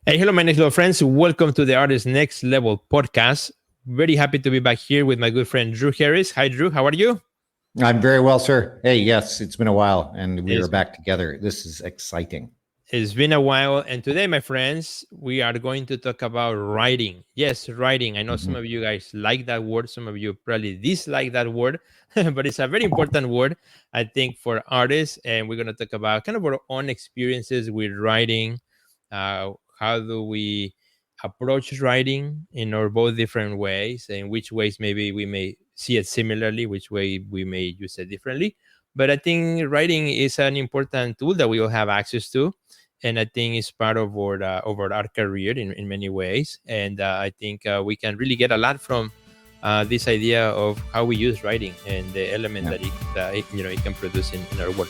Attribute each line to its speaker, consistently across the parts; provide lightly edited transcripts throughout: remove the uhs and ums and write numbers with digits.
Speaker 1: Hey, hello, my next level friends. Welcome to the Artist Next Level podcast. Very happy to be back here with my good friend Drew Harris. Hi, Drew. How are you?
Speaker 2: I'm very well, sir. Hey, yes, it's been a while and we are
Speaker 1: It's,
Speaker 2: back together. This is exciting.
Speaker 1: it's been a while. And today, my friends, we are going to talk about writing. Yes, writing. I know some
Speaker 2: Mhm.
Speaker 1: of you guys like that word. Some of you probably dislike that word, but it's a very important word, I think, for artists. And we're going to talk about kind of our own experiences with writing. How do we approach writing in our both different ways, and which ways maybe we may see it similarly, which way we may use it differently. But I think writing is an important tool that we all have access to, and I think it's part of our career in many ways. And I think we can really get a lot from this idea of how we use writing and the element
Speaker 2: Yeah.
Speaker 1: that it can produce in our work.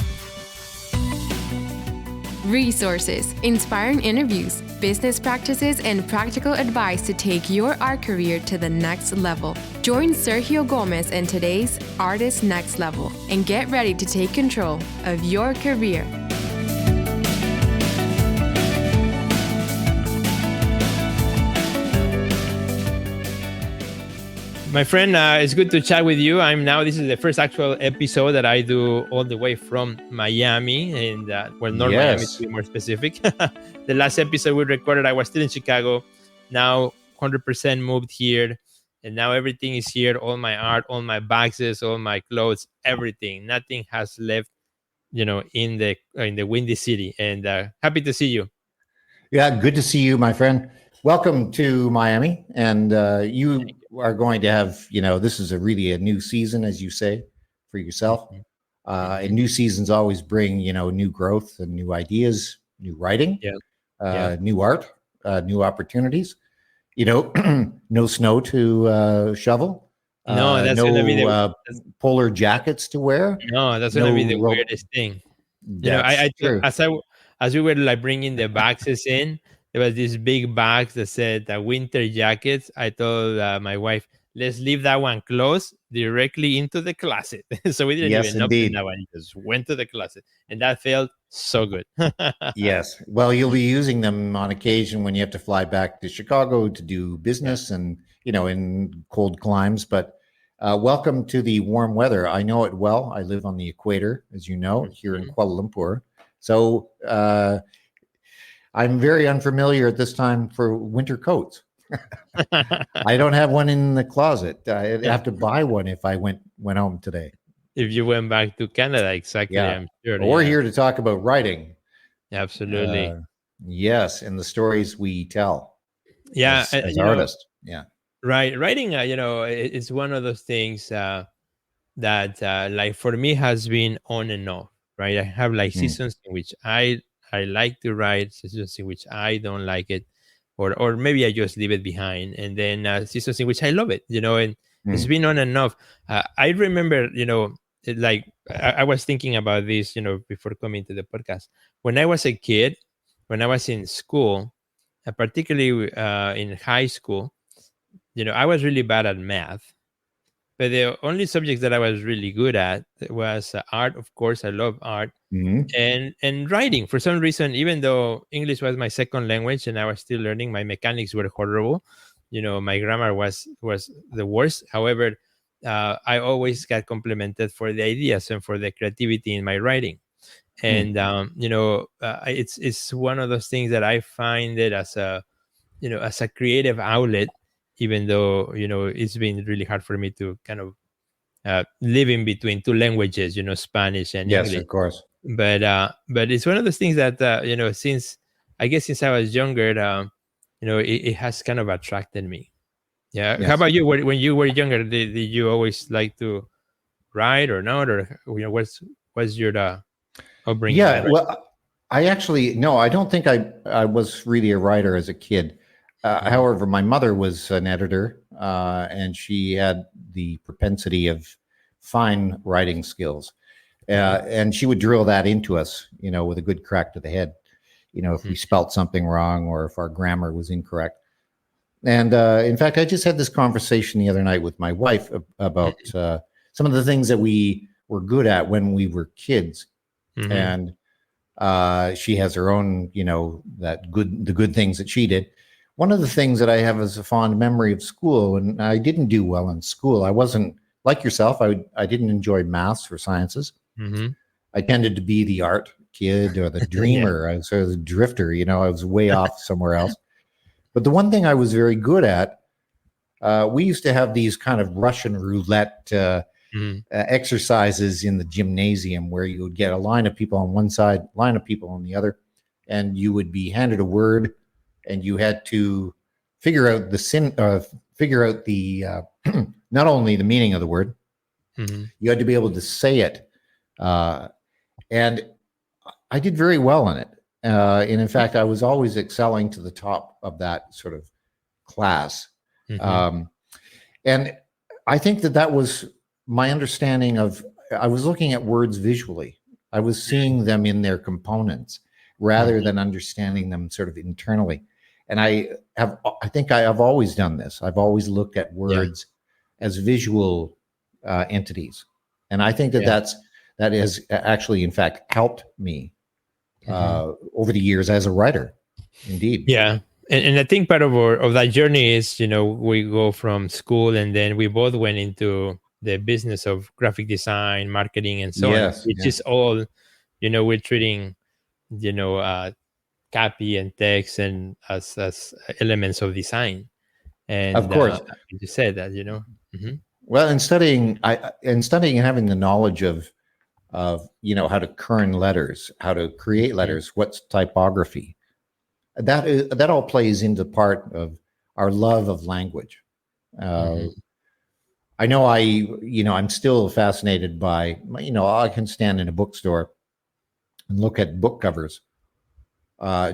Speaker 3: Resources, inspiring interviews, business practices, and practical advice to take your art career to the next level. Join Sergio Gomez in today's Artist Next Level and get ready to take control of your career.
Speaker 1: My friend, it's good to chat with you. This is the first actual episode that I do all the way from Miami, and North Miami to
Speaker 2: Yes.
Speaker 1: be more specific. The last episode we recorded, I was still in Chicago. Now 100% moved here, and now everything is here. All my art, all my boxes, all my clothes, everything. Nothing has left, in the windy city. And happy to see you.
Speaker 2: Yeah, good to see you, my friend. Welcome to Miami. And you are going to have, this is really a new season, as you say, for yourself.
Speaker 1: Mhm.
Speaker 2: And
Speaker 1: Mhm.
Speaker 2: new seasons always bring, new growth and new ideas, new writing,
Speaker 1: Yeah, yeah.
Speaker 2: new art, new opportunities. No snow to shovel,
Speaker 1: No, that's gonna be
Speaker 2: no
Speaker 1: that's,
Speaker 2: polar jackets to wear,
Speaker 1: no, that's gonna
Speaker 2: no
Speaker 1: be the
Speaker 2: rope.
Speaker 1: weirdest thing.
Speaker 2: That's true.
Speaker 1: As we were like bringing the boxes in, there was this big box that said winter jackets. I told my wife, let's leave that one closed directly into the closet. So we didn't
Speaker 2: Yes,
Speaker 1: even open
Speaker 2: indeed.
Speaker 1: that one; it just went to the closet, and that felt so good.
Speaker 2: Yes. Well, you'll be using them on occasion when you have to fly back to Chicago to do
Speaker 1: Yeah.
Speaker 2: business and, in cold climes. But welcome to the warm weather. I know it well. I live on the equator, as you know, here in
Speaker 1: Mhm.
Speaker 2: Kuala Lumpur. So I'm very unfamiliar at this time for winter coats. I don't have one in the closet. I'd have to buy one if I went home today.
Speaker 1: If you went back to Canada, exactly,
Speaker 2: Yeah.
Speaker 1: I'm sure.
Speaker 2: But we're
Speaker 1: Yeah,
Speaker 2: here to talk about writing.
Speaker 1: absolutely.
Speaker 2: Uh, yes, and the stories we tell
Speaker 1: Yeah,
Speaker 2: as artists. Yeah.
Speaker 1: right. Writing, is one of those things. That like for me has been on and off, right? I have like
Speaker 2: Mm,
Speaker 1: seasons in which I like to write, seasons in which I don't like it, or maybe I just leave it behind, and then seasons in which I love it, and it's
Speaker 2: mm,
Speaker 1: been on and off. I remember, I was thinking about this, before coming to the podcast. When I was a kid, when I was in school, particularly in high school, I was really bad at math, but the only subjects that I was really good at was art. Of course, I love art
Speaker 2: mm.
Speaker 1: and writing. For some reason, even though English was my second language and I was still learning, my mechanics were horrible. My grammar was the worst. However, I always got complimented for the ideas and for the creativity in my writing.
Speaker 2: Mm.
Speaker 1: And it's one of those things that I find it as a creative outlet, even though it's been really hard for me to kind of living between two languages, Spanish and
Speaker 2: Yes,
Speaker 1: English.
Speaker 2: of course.
Speaker 1: But it's one of those things that since I was younger, it has kind of attracted me. Yeah. How
Speaker 2: Yes.
Speaker 1: about you? When you were younger, did you always like to write or not, or what's your upbringing like?
Speaker 2: Yeah. Well, I actually no, I don't think I was really a writer as a kid.
Speaker 1: Mhm.
Speaker 2: However, my mother was an editor, and she had the propensity of fine writing skills,
Speaker 1: Mhm.
Speaker 2: and she would drill that into us, with a good crack to the head. If we
Speaker 1: Mhm.
Speaker 2: spelt something wrong or if our grammar was incorrect. And in fact, I just had this conversation the other night with my wife about some of the things that we were good at when we were kids.
Speaker 1: Mhm.
Speaker 2: And She has her own, the good things that she did. One of the things that I have is a fond memory of school, and I didn't do well in school. I wasn't like yourself. I didn't enjoy maths or sciences.
Speaker 1: Mm-hmm.
Speaker 2: I tended to be the art kid or the
Speaker 1: Yeah.
Speaker 2: dreamer. I was sort of the drifter. I was way off somewhere else. But the one thing I was very good at, we used to have these kind of Russian roulette
Speaker 1: Mm-hmm.
Speaker 2: exercises in the gymnasium where you would get a line of people on one side, line of people on the other, and you would be handed a word, and you had to figure out the not only the meaning of the word,
Speaker 1: Mm-hmm.
Speaker 2: you had to be able to say it, and I did very well in it. And in fact, I was always excelling to the top of that sort of class.
Speaker 1: Mm-hmm.
Speaker 2: And I think that was my understanding of, I was looking at words visually. I was seeing them in their components rather than understanding them sort of internally. And I think I have always done this. I've always looked at words as visual entities. And I think that has actually, in fact, helped me over the years as a writer. Indeed.
Speaker 1: Yeah. And I think part of that journey is, we go from school and then we both went into the business of graphic design, marketing, and so on, which is all, we're treating, copy and text and as elements of design. And
Speaker 2: of course,
Speaker 1: you said that, Mm-hmm.
Speaker 2: Well, in studying and having the knowledge of how to kern letters, how to create letters, what's typography, that all plays into part of our love of language. I know I'm still fascinated by, I can stand in a bookstore and look at book covers,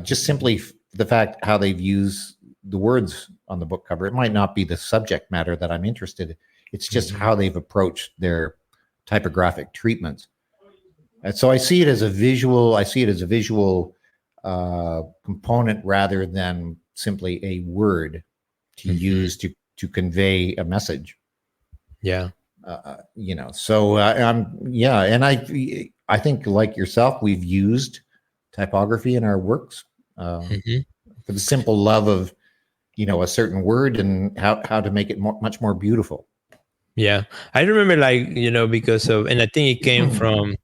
Speaker 2: just simply the fact how they've used the words on the book cover. It might not be the subject matter that I'm interested in. It's just how they've approached their typographic treatments. And so I see it as a visual. Component rather than simply a word to use to convey a message.
Speaker 1: Yeah.
Speaker 2: And I think, like yourself, we've used typography in our works for the simple love of, a certain word and how to make it much more beautiful.
Speaker 1: Yeah. I remember because of, and I think it came from,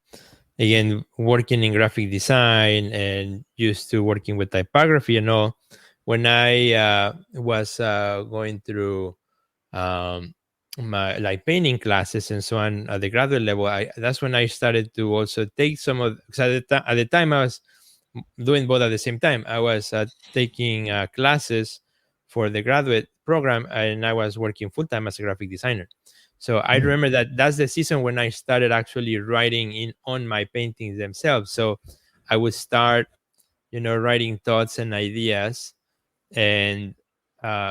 Speaker 1: again, working in graphic design and used to working with typography and all. When I was going through my painting classes and so on at the graduate level, that's when I started to also take some of, because at the time I was doing both at the same time. I was taking classes for the graduate program, and I was working full-time as a graphic designer. So I remember that's the season when I started actually writing on my paintings themselves. So I would start, writing thoughts and ideas, and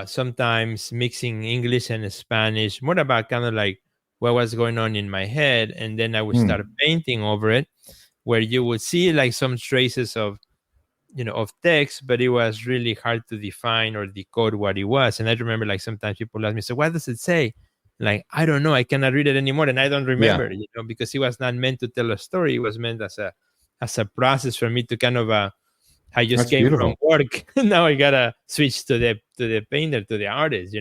Speaker 1: sometimes mixing English and Spanish, more about kind of like what was going on in my head. And then I would start painting over it, where you would see like some traces of, of text, but it was really hard to define or decode what it was. And I remember sometimes people ask me, so what does it say? I don't know, I cannot read it anymore, and I don't remember, because it was not meant to tell a story. It was meant as a process for me to kind of I just
Speaker 2: That's
Speaker 1: came
Speaker 2: beautiful.
Speaker 1: from work. Now I gotta switch to the painter, to the artist,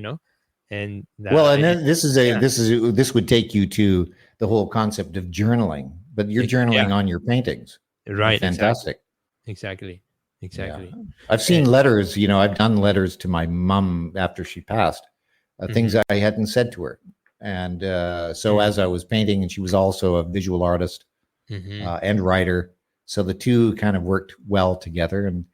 Speaker 1: and
Speaker 2: this would take you to the whole concept of journaling, but you're journaling on your paintings,
Speaker 1: right?
Speaker 2: Fantastic.
Speaker 1: Exactly.
Speaker 2: Yeah. I've seen letters. I've done letters to my mom after she passed. Things that I hadn't said to her. And so as I was painting, and she was also a visual artist and writer, so the two kind of worked well together. And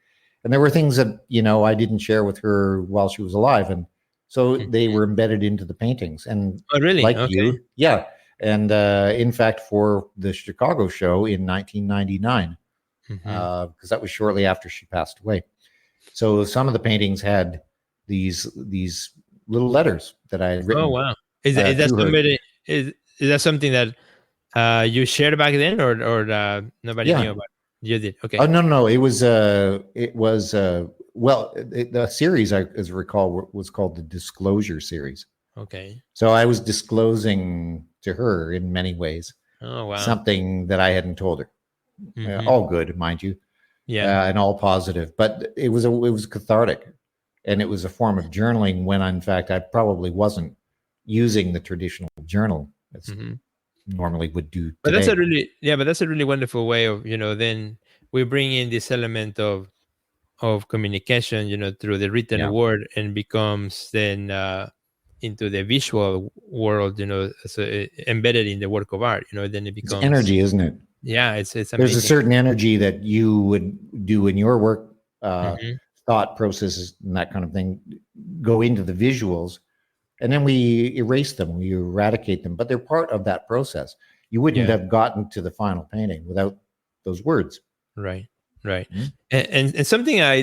Speaker 2: there were things that, I didn't share with her while she was alive. And so they were embedded into the paintings. And
Speaker 1: really?
Speaker 2: like you, yeah. And in fact, for the Chicago show in 1999, because that was shortly after she passed away. So some of the paintings had these little letters that I had written.
Speaker 1: Oh wow! Is that somebody? Is that something that you shared back then, or nobody knew about? You did. Okay.
Speaker 2: Oh no! It was the series, as I recall, was called the Disclosure series.
Speaker 1: Okay.
Speaker 2: So I was disclosing to her in many ways.
Speaker 1: Oh wow!
Speaker 2: Something that I hadn't told her. all good, mind you,
Speaker 1: Yeah.
Speaker 2: and all positive. But it was cathartic, and it was a form of journaling when, in fact, I probably wasn't using the traditional journal as
Speaker 1: Hmm.
Speaker 2: normally would do
Speaker 1: But that's
Speaker 2: today.
Speaker 1: a really, yeah, but that's a really wonderful way of, then we bring in this element of communication, through the written
Speaker 2: Yeah,
Speaker 1: word, and becomes then into the visual world, so embedded in the work of art, then it
Speaker 2: it's
Speaker 1: becomes,
Speaker 2: energy, isn't it?
Speaker 1: yeah, it's
Speaker 2: There's a
Speaker 1: amazing.
Speaker 2: certain energy that you would do in your work, uh,
Speaker 1: Hmm.
Speaker 2: thought processes, and that kind of thing, go into the visuals, and then we erase them, we eradicate them, but they're part of that process. You wouldn't
Speaker 1: Yeah.
Speaker 2: have gotten to the final painting without those words.
Speaker 1: Right. Right.
Speaker 2: Mhm.
Speaker 1: And something I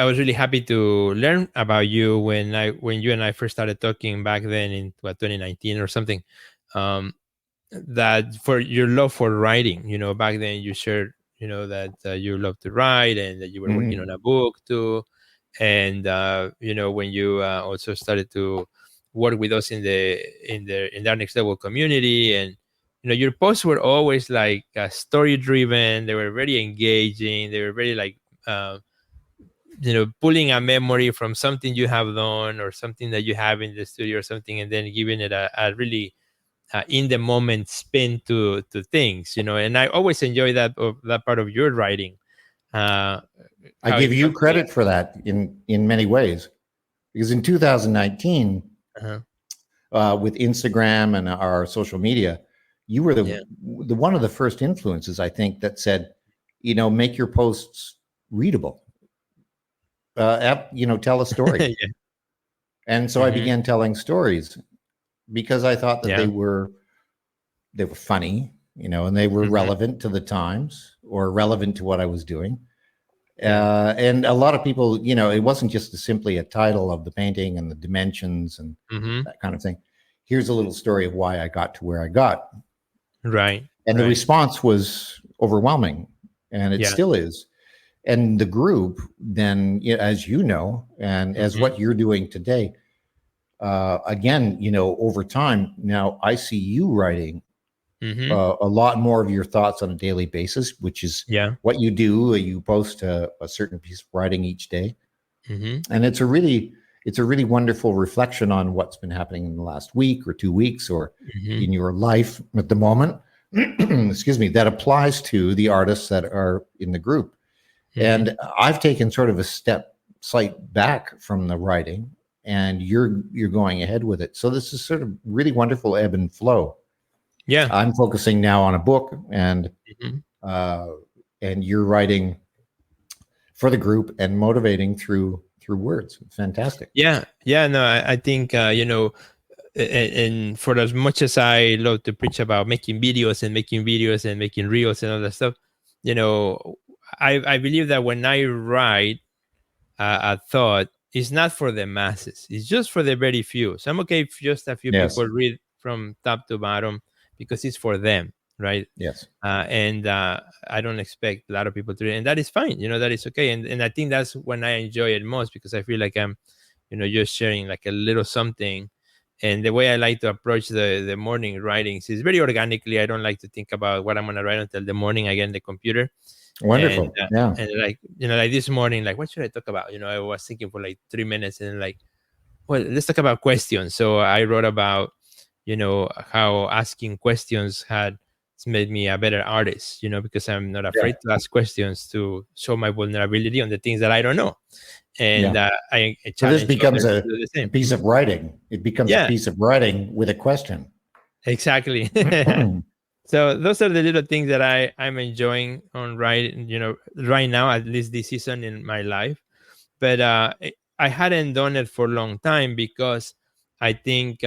Speaker 1: was really happy to learn about you when you and I first started talking back then in 2019 or something. Um, that for your love for writing, back then you shared, that you love to write and that you were working on
Speaker 2: Mhm.
Speaker 1: a book too. And when you also started to work with us in the next level community, and your posts were always like story driven. They were very engaging. They were very like pulling a memory from something you have done or something that you have in the studio or something, and then giving it a really in the moment spin to things, and I always enjoy that part of your writing. uh
Speaker 2: I
Speaker 1: how
Speaker 2: give
Speaker 1: it
Speaker 2: you
Speaker 1: comes together.
Speaker 2: credit for that in many ways, because in 2019,
Speaker 1: Uh-huh.
Speaker 2: with Instagram and our social media, you were
Speaker 1: Yeah.
Speaker 2: the one of the first influences, I think, that said, make your posts readable. Tell a story.
Speaker 1: Yeah.
Speaker 2: And so I
Speaker 1: Hmm.
Speaker 2: began telling stories because I thought that
Speaker 1: Yeah.
Speaker 2: they were funny, and they were
Speaker 1: Hmm.
Speaker 2: relevant to the times or relevant to what I was doing.
Speaker 1: Yeah.
Speaker 2: And a lot of people, it wasn't just simply a title of the painting and the dimensions and
Speaker 1: Hmm.
Speaker 2: that kind of thing. Here's a little story of why I got to where I got.
Speaker 1: Right.
Speaker 2: And the
Speaker 1: Right.
Speaker 2: response was overwhelming, and it
Speaker 1: Yeah.
Speaker 2: still is. And the group, then, as you know, and as
Speaker 1: Hmm.
Speaker 2: what you're doing today, again, over time, now I see you writing
Speaker 1: Hmm.
Speaker 2: a lot more of your thoughts on a daily basis, which is
Speaker 1: Yeah.
Speaker 2: what you do. You post a certain piece of writing each day,
Speaker 1: Hmm.
Speaker 2: and it's a really wonderful reflection on what's been happening in the last week or 2 weeks or
Speaker 1: Hmm.
Speaker 2: in your life at the moment. Excuse me. That applies to the artists that are in the group,
Speaker 1: Hmm.
Speaker 2: and I've taken sort of a step slight back from the writing, and you're going ahead with it. So this is sort of really wonderful ebb and flow.
Speaker 1: Yeah.
Speaker 2: I'm focusing now on a book,
Speaker 1: Hmm.
Speaker 2: uh, and you're writing for the group and motivating through words. Fantastic.
Speaker 1: Yeah. Yeah. No, I think and for as much as I love to preach about making videos and making videos and making reels and all that stuff, you know, I believe that when I write a thought, it's not for the masses. It's just for the very few. So I'm okay if just a few
Speaker 2: Yes.
Speaker 1: people read from top to bottom because it's for them, right?
Speaker 2: Yes.
Speaker 1: And I don't expect a lot of people to read, and that is fine. That is okay. And I think that's when I enjoy it most because I feel like I'm, just sharing like a little something. And the way I like to approach the morning writings is very organically. I don't like to think about what I'm gonna write until the morning I get in the computer. And
Speaker 2: Wonderful. Yeah.
Speaker 1: and like like this morning, like what should I talk about? I was thinking for like 3 minutes, and like, well, let's talk about questions. So I wrote about how asking questions had made me a better artist. Because I'm not
Speaker 2: Yeah.
Speaker 1: afraid to ask questions to show my vulnerability on the things that I don't know, and
Speaker 2: Yeah.
Speaker 1: I
Speaker 2: So this
Speaker 1: challenge
Speaker 2: becomes
Speaker 1: others to do the
Speaker 2: a
Speaker 1: same.
Speaker 2: piece
Speaker 1: Mhm.
Speaker 2: of writing. It becomes a
Speaker 1: Yeah,
Speaker 2: piece of writing with a question.
Speaker 1: exactly. So those are the little things that I'm enjoying on writing, right now, at least this season in my life. But I hadn't done it for a long time because I think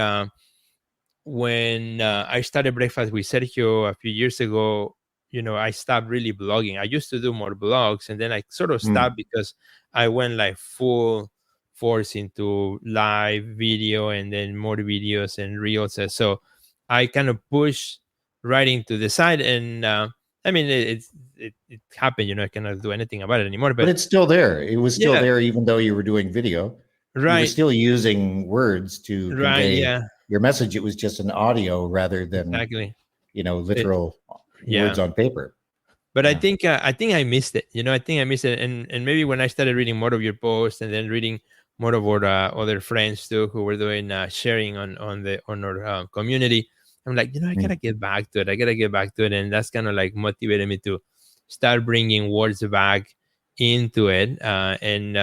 Speaker 1: when I started Breakfast with Sergio a few years ago, I stopped really blogging. I used to do more blogs, and then I sort of
Speaker 2: Mm.
Speaker 1: stopped because I went like full force into live video and then more videos and reels. So I kind of pushed writing to the side, and I mean, it happened. I cannot do anything about it anymore.
Speaker 2: But
Speaker 1: But
Speaker 2: it's still there. It was still
Speaker 1: yeah,
Speaker 2: there, even though you were doing video. You were
Speaker 1: right,
Speaker 2: still using words to
Speaker 1: right,
Speaker 2: convey
Speaker 1: yeah,
Speaker 2: your message. It was just an audio rather than,
Speaker 1: exactly.
Speaker 2: literal. words on paper.
Speaker 1: But I think I missed it. I think I missed it, and maybe when I started reading more of your posts and then reading more of our other friends too who were doing sharing on our community, I'm like, I gotta get back to it. I gotta get back to it, and that's kind of like motivated me to start bringing words back into it and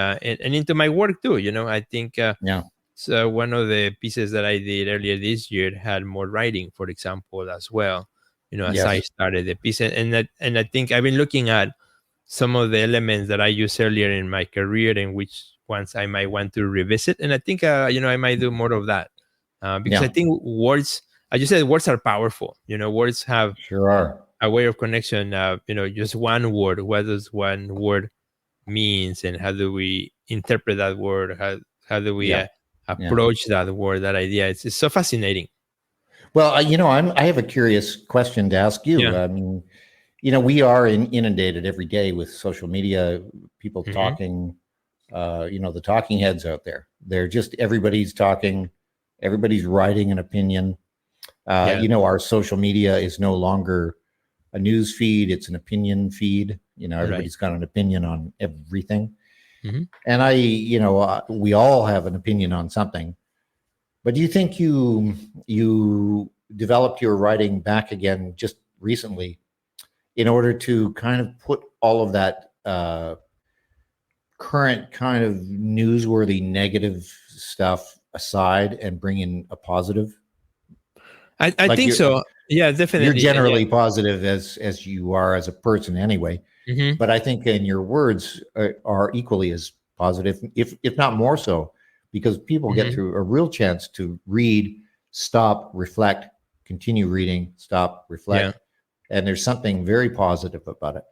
Speaker 1: into my work too. I think so. One of the pieces that I did earlier this year had more writing, for example, as well. As I started the piece, and I think I've been looking at some of the elements that I used earlier in my career and which ones I might want to revisit. And I think, I might do more of that because I think words, as you said, words are powerful. Words have a way of connection. Just one word. What does one word means, and how do we interpret that word? How do we approach that word, that idea? It's so fascinating.
Speaker 2: Well, I have a curious question to ask you. I mean, we are inundated every day with social media, people talking, the talking heads out there. They're just, everybody's talking, everybody's writing an opinion. Our social media is no longer a news feed, it's an opinion feed. Everybody's got an opinion on everything. And we all have an opinion on something. But do you think you developed your writing back again just recently in order to kind of put all of that current kind of newsworthy negative stuff aside and bring in a positive?
Speaker 1: I think so. Yeah, definitely.
Speaker 2: You're generally positive as you are as a person anyway. But I think in your words are equally as positive, if not more so. Because people get through a real chance to read, stop, reflect, continue reading, stop, reflect. And there's something very positive about it.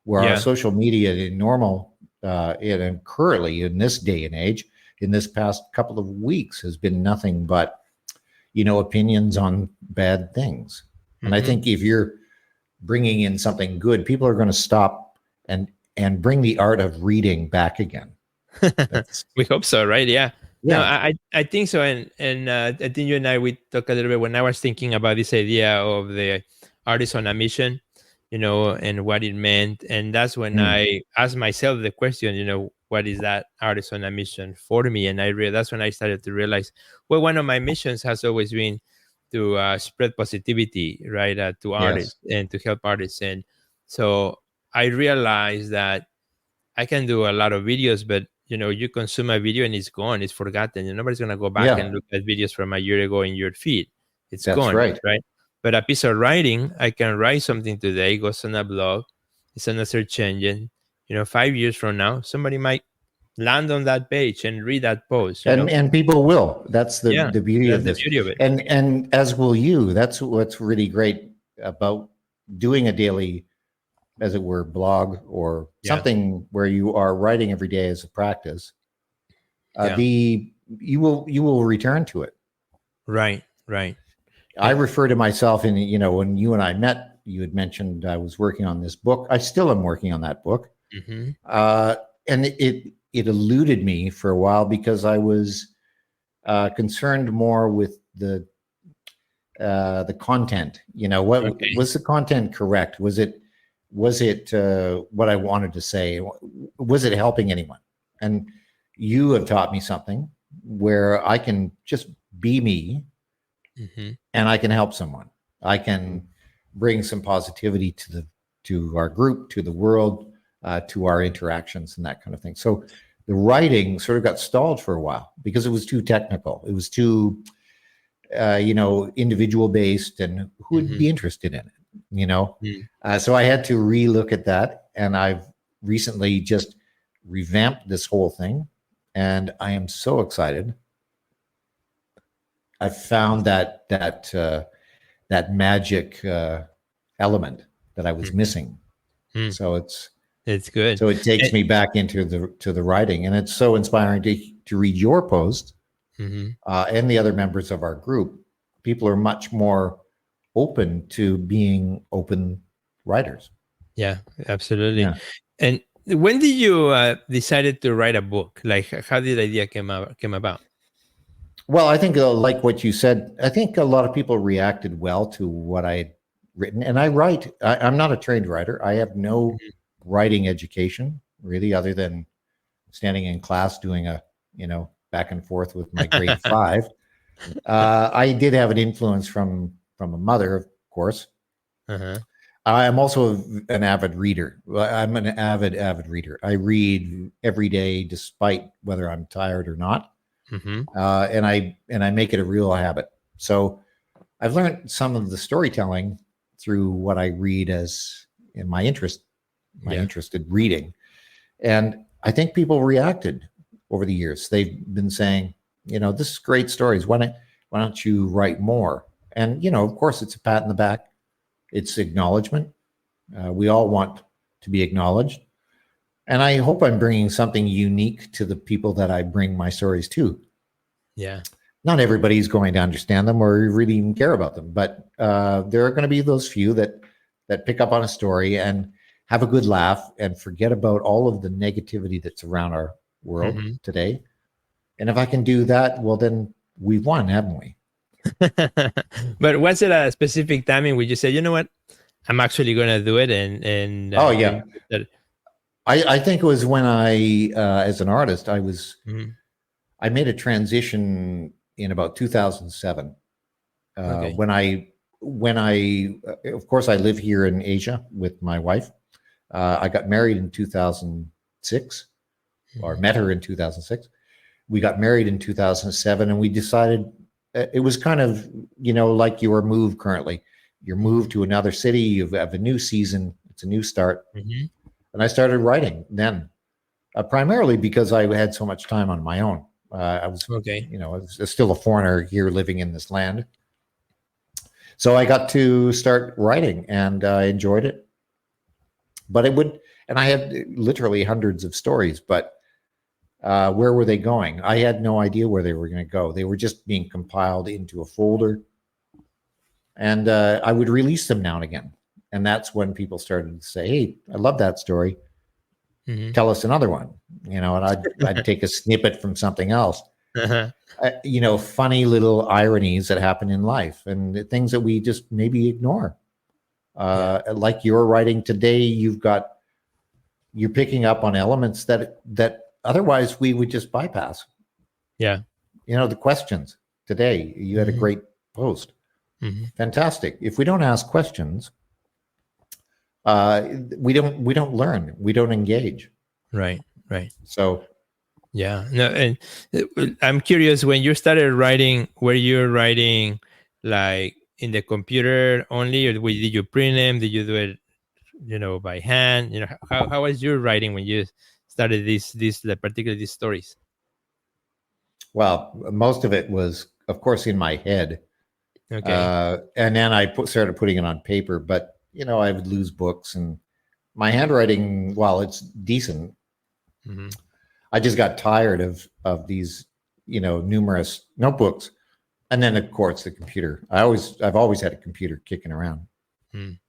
Speaker 2: Where our social media in normal, and currently in this day and age, in this past couple of weeks, has been nothing but, opinions on bad things. And I think if you're bringing in something good, people are going to stop and bring the art of reading back again.
Speaker 1: We hope so, right? Yeah. No, I think so. And I think you and I, we talked a little bit when I was thinking about this idea of the artist on a mission, and what it meant. And that's when I asked myself the question, what is that artist on a mission for me? And that's when I started to realize, well, one of my missions has always been to spread positivity, right, to artists and to help artists. And so I realized that I can do a lot of videos, but you consume a video and it's gone, it's forgotten, and nobody's gonna go back and look at videos from a year ago in your feed. It's gone, right? But a piece of writing, I can write something today, goes on a blog, it's on a search engine. 5 years from now, somebody might land on that page and read that post.
Speaker 2: And people will. That's the beauty of this.
Speaker 1: The beauty of it.
Speaker 2: And as will you. That's what's really great about doing a daily, as it were, blog or something where you are writing every day as a practice. You will return to it.
Speaker 1: Right.
Speaker 2: I refer to myself in, when you and I met, you had mentioned I was working on this book. I still am working on that book. And it eluded me for a while because I was concerned more with the content. Was the content correct? Was it what I wanted to say? Was it helping anyone? And you have taught me something where I can just be me, and I can help someone. I can bring some positivity to our group, to the world, to our interactions and that kind of thing. So the writing sort of got stalled for a while because it was too technical. It was too, individual based, and who would be interested in it? So I had to relook at that, and I've recently just revamped this whole thing, and I am so excited. I found that magic element that I was missing. So it's
Speaker 1: good.
Speaker 2: So it takes me back into the writing, and it's so inspiring to read your post and the other members of our group. People are much more open to being open writers.
Speaker 1: Yeah, absolutely. Yeah. And when did you decided to write a book? Like, how did the idea came about?
Speaker 2: Well, I think like what you said, I think a lot of people reacted well to what I written, and I write. I'm not a trained writer. I have no
Speaker 1: Mhm.
Speaker 2: writing education really, other than standing in class doing a back and forth with my grade five. I did have an influence from a mother, of course.
Speaker 1: Uh-huh.
Speaker 2: I am also an avid reader. I'm an avid reader. I read every day, despite whether I'm tired or not,
Speaker 1: Mhm.
Speaker 2: and I make it a real habit. So I've learned some of the storytelling through what I read as in my
Speaker 1: Yeah.
Speaker 2: interested reading, and I think people reacted over the years. They've been saying, this is great stories. Why don't you write more? And of course, it's a pat in the back. It's acknowledgement. We all want to be acknowledged. And I hope I'm bringing something unique to the people that I bring my stories to.
Speaker 1: Yeah.
Speaker 2: Not everybody's going to understand them or really even care about them, but there are going to be those few that pick up on a story and have a good laugh and forget about all of the negativity that's around our world
Speaker 1: Mhm.
Speaker 2: today. And if I can do that, well, then we've won, haven't we?
Speaker 1: But was it a specific timing where you said, you know what, I'm actually gonna do it, and
Speaker 2: Oh
Speaker 1: then
Speaker 2: yeah,
Speaker 1: you said,
Speaker 2: I think it was when as an artist,
Speaker 1: mhm.
Speaker 2: I made a transition in about 2007
Speaker 1: Okay.
Speaker 2: of course, I live here in Asia with my wife. I got married in 2006, or
Speaker 1: Mhm.
Speaker 2: met her in 2006. We got married in 2007, and we decided it was kind of like your move currently. You're moved
Speaker 1: Mhm.
Speaker 2: to another city. You have a new season. It's a new start,
Speaker 1: Mhm.
Speaker 2: and I started writing then, primarily because I had so much time on my own. I was,
Speaker 1: Okay.
Speaker 2: I was still a foreigner here living in this land. So I got to start writing, and I enjoyed it. But and I had literally hundreds of stories, but where were they going? I had no idea where they were going to go. They were just being compiled into a folder, and I would release them now and again. And that's when people started to say, "Hey, I love that story.
Speaker 1: Mhm.
Speaker 2: Tell us another one." And I'd take a snippet from something else.
Speaker 1: Uh-huh.
Speaker 2: Funny little ironies that happen in life and the things that we just maybe ignore.
Speaker 1: Yeah.
Speaker 2: Like you're writing today, you're picking up on elements that otherwise we would just bypass.
Speaker 1: Yeah.
Speaker 2: The questions today. You had a
Speaker 1: Mhm.
Speaker 2: great post.
Speaker 1: Mhm.
Speaker 2: Fantastic. If we don't ask questions, uh, we don't learn. We don't engage.
Speaker 1: Right. Right.
Speaker 2: So
Speaker 1: Yeah. No, and I'm curious, when you started writing, were you writing like in the computer only, or did you print them? Did you do it, by hand? How was your writing when you started particularly these stories?
Speaker 2: well, most of it was, of course, in my head,
Speaker 1: Okay.
Speaker 2: and then started putting it on paper. But I would lose books, and my handwriting, while it's decent,
Speaker 1: Hmm.
Speaker 2: I just got tired of these numerous notebooks. And then of course the computer. I've always had a computer kicking around.
Speaker 1: Mm.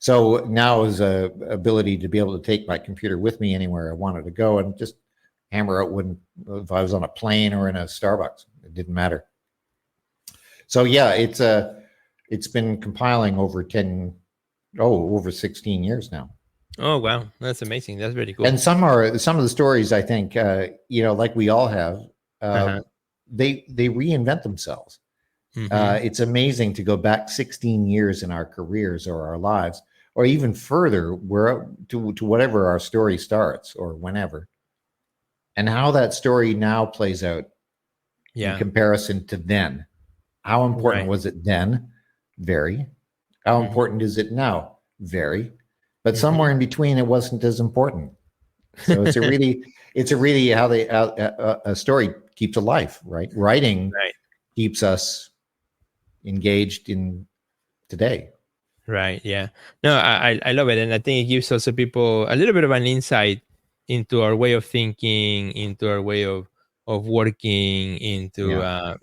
Speaker 2: So now is a ability to be able to take my computer with me anywhere I wanted to go and just hammer out when if I was on a plane or in a Starbucks. It didn't matter. So yeah, it's been compiling over 16 years now.
Speaker 1: Oh wow, that's amazing. That's very cool.
Speaker 2: And some of the stories I think like we all have, uh,
Speaker 1: Uh-huh.
Speaker 2: they reinvent themselves.
Speaker 1: Hmm.
Speaker 2: It's amazing to go back 16 years in our careers or our lives, or even further, where to whatever our story starts or whenever, and how that story now plays out in
Speaker 1: Yeah.
Speaker 2: comparison to then. How important
Speaker 1: Right.
Speaker 2: was it then? Very. How
Speaker 1: Hmm.
Speaker 2: important is it now? Very. But somewhere
Speaker 1: Hmm.
Speaker 2: in between, it wasn't as important. So it's a really how a story keeps alive, right? Writing
Speaker 1: Right.
Speaker 2: keeps us engaged in today.
Speaker 1: Right. Yeah. No, I love it, and I think it gives also people a little bit of an insight into our way of thinking, into our way of working, into
Speaker 2: Yeah,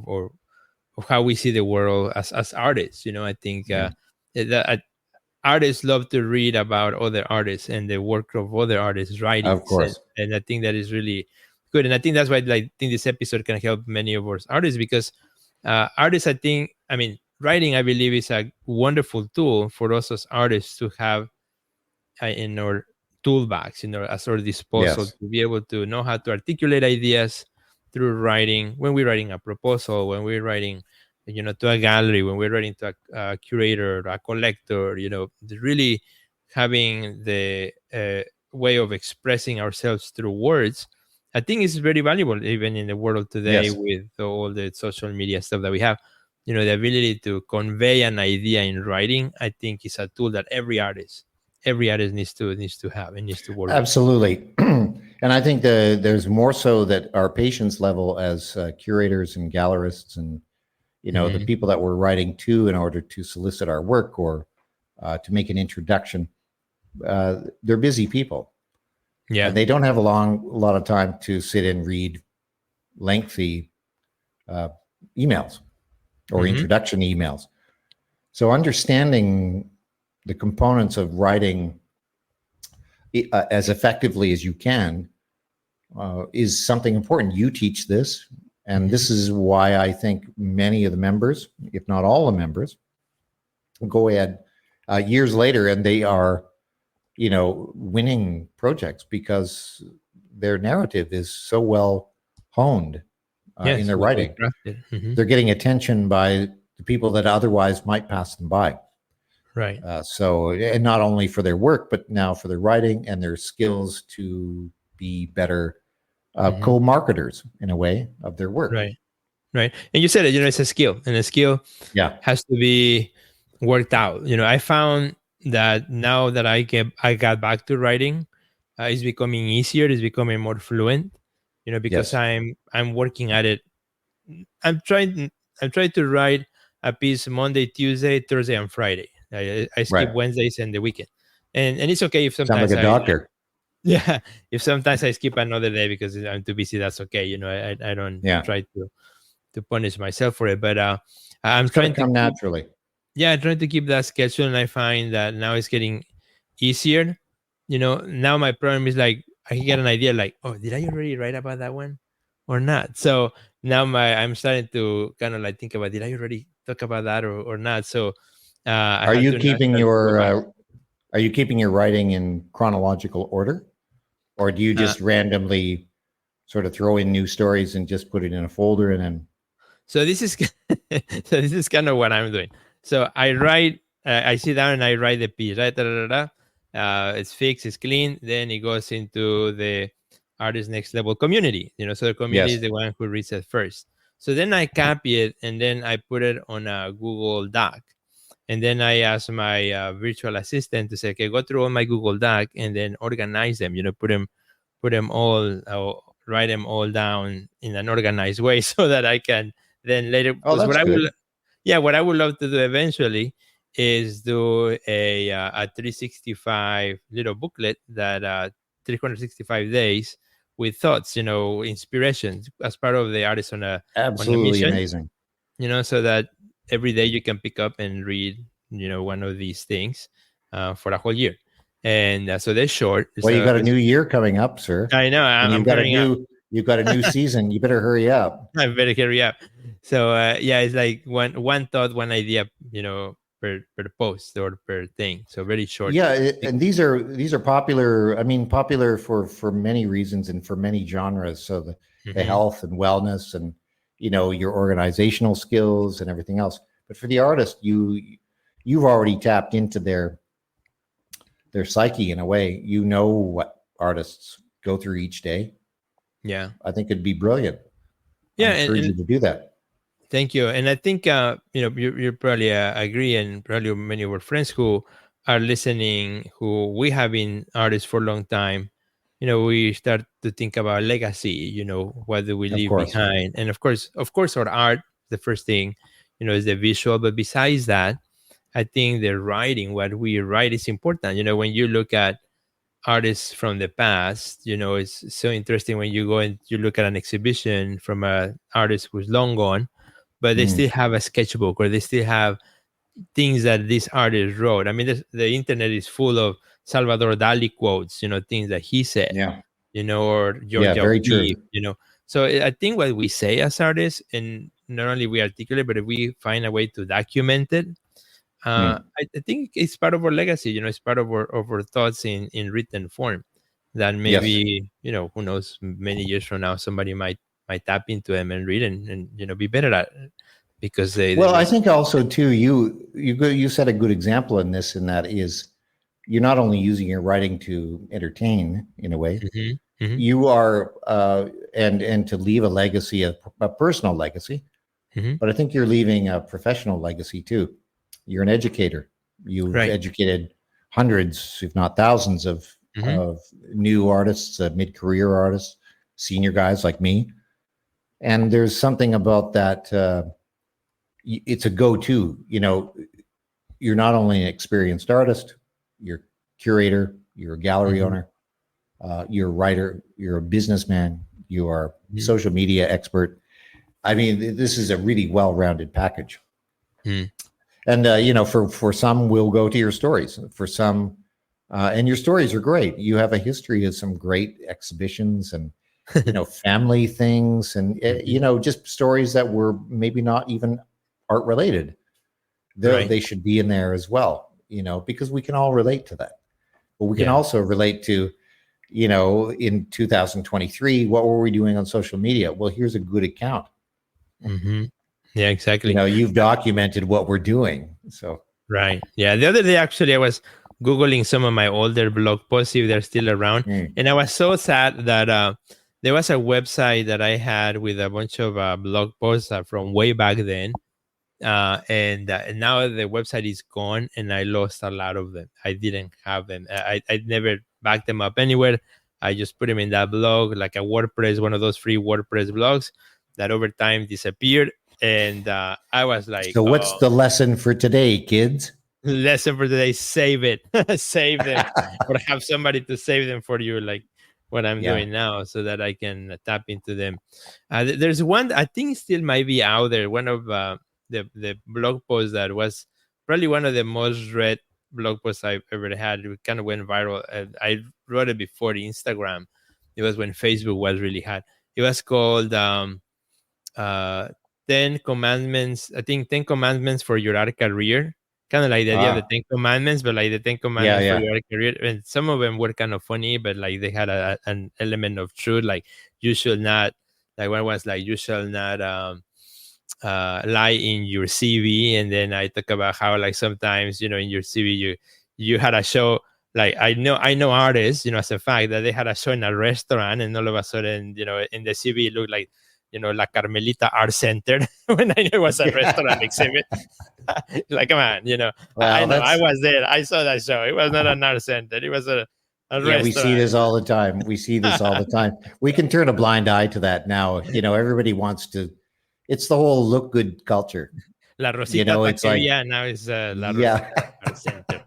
Speaker 1: or of how we see the world as artists. I think
Speaker 2: yeah,
Speaker 1: that artists love to read about other artists and the work of other artists'
Speaker 2: of
Speaker 1: writings, and
Speaker 2: course.
Speaker 1: and I think that is really good. And I think that's why, like, I think this episode can help many of us artists, because artists, I think, I mean, writing, I believe, is a wonderful tool for us as artists to have in our toolbox, as our disposal,
Speaker 2: Yes.
Speaker 1: to be able to know how to articulate ideas through writing. When we're writing a proposal, when we're writing, to a gallery, when we're writing to a curator, a collector, really having the way of expressing ourselves through words, I think is very valuable even in the world today
Speaker 2: Yes.
Speaker 1: with all the social media stuff that we have. The ability to convey an idea in writing, I think, is a tool that every artist needs to have and needs to work with.
Speaker 2: Absolutely. And I think there's more so that our patience level as curators and gallerists and the
Speaker 1: Hmm.
Speaker 2: people that we're writing to in order to solicit our work or to make an introduction, they're busy people
Speaker 1: Yeah.
Speaker 2: and they don't have a lot of time to sit and read lengthy uh, emails or
Speaker 1: Hmm.
Speaker 2: introduction emails. So understanding the components of writing as effectively as you can is something important. You teach this, and
Speaker 1: Hmm.
Speaker 2: this is why I think many of the members, if not all the members, go ahead years later and they are, winning projects because their narrative is so well honed in
Speaker 1: Yes,
Speaker 2: their
Speaker 1: well
Speaker 2: writing.
Speaker 1: crafted. Hmm.
Speaker 2: They're getting attention by the people that otherwise might pass them by.
Speaker 1: Right.
Speaker 2: So, and not only for their work, but now for their writing and their skills to be better
Speaker 1: Hmm.
Speaker 2: co-marketers in a way of their work.
Speaker 1: Right. Right. And you said it, it's a skill, and a skill
Speaker 2: Yeah,
Speaker 1: has to be worked out. I found that now that I got back to writing, it's becoming easier. It's becoming more fluent. Because
Speaker 2: yes,
Speaker 1: I'm working at it. I'm trying. I'm trying to write a piece Monday, Tuesday, Thursday, and Friday. I skip
Speaker 2: right.
Speaker 1: Wednesdays and the weekend, and it's okay if
Speaker 2: Sound like
Speaker 1: sometimes
Speaker 2: a doctor.
Speaker 1: yeah, if sometimes I skip another day because I'm too busy. That's okay. I don't
Speaker 2: Yeah,
Speaker 1: try to punish myself for it, but I'm
Speaker 2: it's got to
Speaker 1: trying to
Speaker 2: come
Speaker 1: keep
Speaker 2: naturally.
Speaker 1: yeah, I'm trying to keep that schedule, and I find that now it's getting easier. Now my problem is like I get an idea like, oh, did I already write about that one or not? So now I'm starting to kind of like think about, did I already talk about that or not? So I
Speaker 2: Are
Speaker 1: have
Speaker 2: you
Speaker 1: to now
Speaker 2: keeping
Speaker 1: start to go
Speaker 2: your
Speaker 1: back.
Speaker 2: writing in chronological order, or do you
Speaker 1: Uh,
Speaker 2: just randomly sort of throw in new stories and just put it in a folder and then?
Speaker 1: so this is so this is kind of what I'm doing. So I write, I sit down and I write the piece, right? Da, da, da, da. It's fixed, it's clean. Then it goes into the artist next level community. So the community
Speaker 2: Yes,
Speaker 1: is the one who reads it first. So then I copy it and then I put it on a Google Doc. And then I ask my virtual assistant to say, okay, go through all my Google Doc and then organize them. Put them all, write them all down in an organized way so that I can then later.
Speaker 2: oh,
Speaker 1: Because
Speaker 2: that's good.
Speaker 1: what I would love to do eventually is do a 365 little booklet that 365 days with thoughts, inspirations as part of the artist on a
Speaker 2: Absolutely
Speaker 1: mission,
Speaker 2: amazing.
Speaker 1: so that every day you can pick up and read, one of these things for a whole year. And so they're short.
Speaker 2: Well, you got a new year coming up, sir,
Speaker 1: I know
Speaker 2: and
Speaker 1: I'm hurrying up.
Speaker 2: you've got a new season. You better hurry up.
Speaker 1: I better hurry up. So yeah, it's like one thought, one idea, per post or per thing. So very short.
Speaker 2: Yeah, and these are popular. I mean, popular for many reasons and for many genres. So the
Speaker 1: Hmm.
Speaker 2: health and wellness and your organizational skills and everything else. But for the artist, you've already tapped into their psyche in a way. You know what artists go through each day.
Speaker 1: Yeah,
Speaker 2: I think it'd be brilliant. I
Speaker 1: yeah,
Speaker 2: encourage
Speaker 1: and
Speaker 2: you to do that.
Speaker 1: thank you. And I think you probably agree, and probably many of our friends who are listening, who we have been artists for a long time. We start to think about legacy. What do we
Speaker 2: Of
Speaker 1: leave
Speaker 2: course.
Speaker 1: behind? And of course, our art. The first thing, is the visual. But besides that, I think the writing, what we write, is important. When you look at artists from the past, it's so interesting when you go and you look at an exhibition from an artist who's long gone, but they
Speaker 2: Mm,
Speaker 1: still have a sketchbook or they still have things that this artist wrote. I mean, the internet is full of Salvador Dali quotes, things that he said,
Speaker 2: yeah.
Speaker 1: or
Speaker 2: Yeah.
Speaker 1: Georgia
Speaker 2: Very
Speaker 1: O'Keeffe,
Speaker 2: true.
Speaker 1: So I think what we say as artists, and not only we articulate, but if we find a way to document it, I think it's part of our legacy. It's part of our thoughts in written form. That
Speaker 2: Yes.
Speaker 1: maybe who knows, many years from now, somebody might tap into them and read and be better at it because they
Speaker 2: Well, I
Speaker 1: resonate.
Speaker 2: think also too, you set a good example in this, and that is you're not only using your writing to entertain in a way, you are and to leave a legacy, a personal legacy, but I think you're leaving a professional legacy too. You're an educator. You've
Speaker 1: Right.
Speaker 2: educated hundreds, if not thousands, of new artists, mid-career artists, senior guys like me. And there's something about that. It's a go-to. You're not only an experienced artist, you're a curator, you're a gallery owner, you're a writer, you're a businessman, you are a social media expert. I mean, this is a really well-rounded package. And for some, we'll go to your stories. For some, and your stories are great. You have a history of some great exhibitions and family things, and just stories that were maybe not even art related. They should be in there as well. Because we can all relate to that. But we can also relate to, in 2023, what were we doing on social media? Well, here's a good account.
Speaker 1: Yeah, exactly.
Speaker 2: You've documented what we're doing. So
Speaker 1: right. Yeah. The other day, actually, I was Googling some of my older blog posts, if they're still around. And I was so sad that there was a website that I had with a bunch of blog posts from way back then. And now the website is gone and I lost a lot of them. I didn't have them. I never backed them up anywhere. I just put them in that blog, like a WordPress, one of those free WordPress blogs that over time disappeared. And I was like,
Speaker 2: so what's the lesson for today, kids?
Speaker 1: Lesson for today: save it. Save them, or have somebody to save them for you, like what I'm doing now, so that I can tap into them. There's one I think still might be out there, one of the blog posts that was probably one of the most read blog posts I've ever had. It kind of went viral. I wrote it before Instagram. It was when Facebook was really hot. It was called 10 Commandments. I think 10 Commandments for your art career. Kind of like the idea of the 10 Commandments, but like the 10 Commandments for your art career. And some of them were kind of funny, but like they had an element of truth. Like you should not, like one was like, you shall not lie in your CV. And then I talk about how like sometimes, in your CV, you had a show. Like I know artists, as a fact, that they had a show in a restaurant and all of a sudden, in the CV it looked like, La Carmelita Art Center when I knew it was a restaurant exhibit. Like, come on, well, I was there. I saw that show. It was not an art center. It was a restaurant.
Speaker 2: We see this all the time. We can turn a blind eye to that now. Everybody wants to. It's the whole look good culture.
Speaker 1: La Rosita
Speaker 2: it's like,
Speaker 1: now is La Rosita Art Center.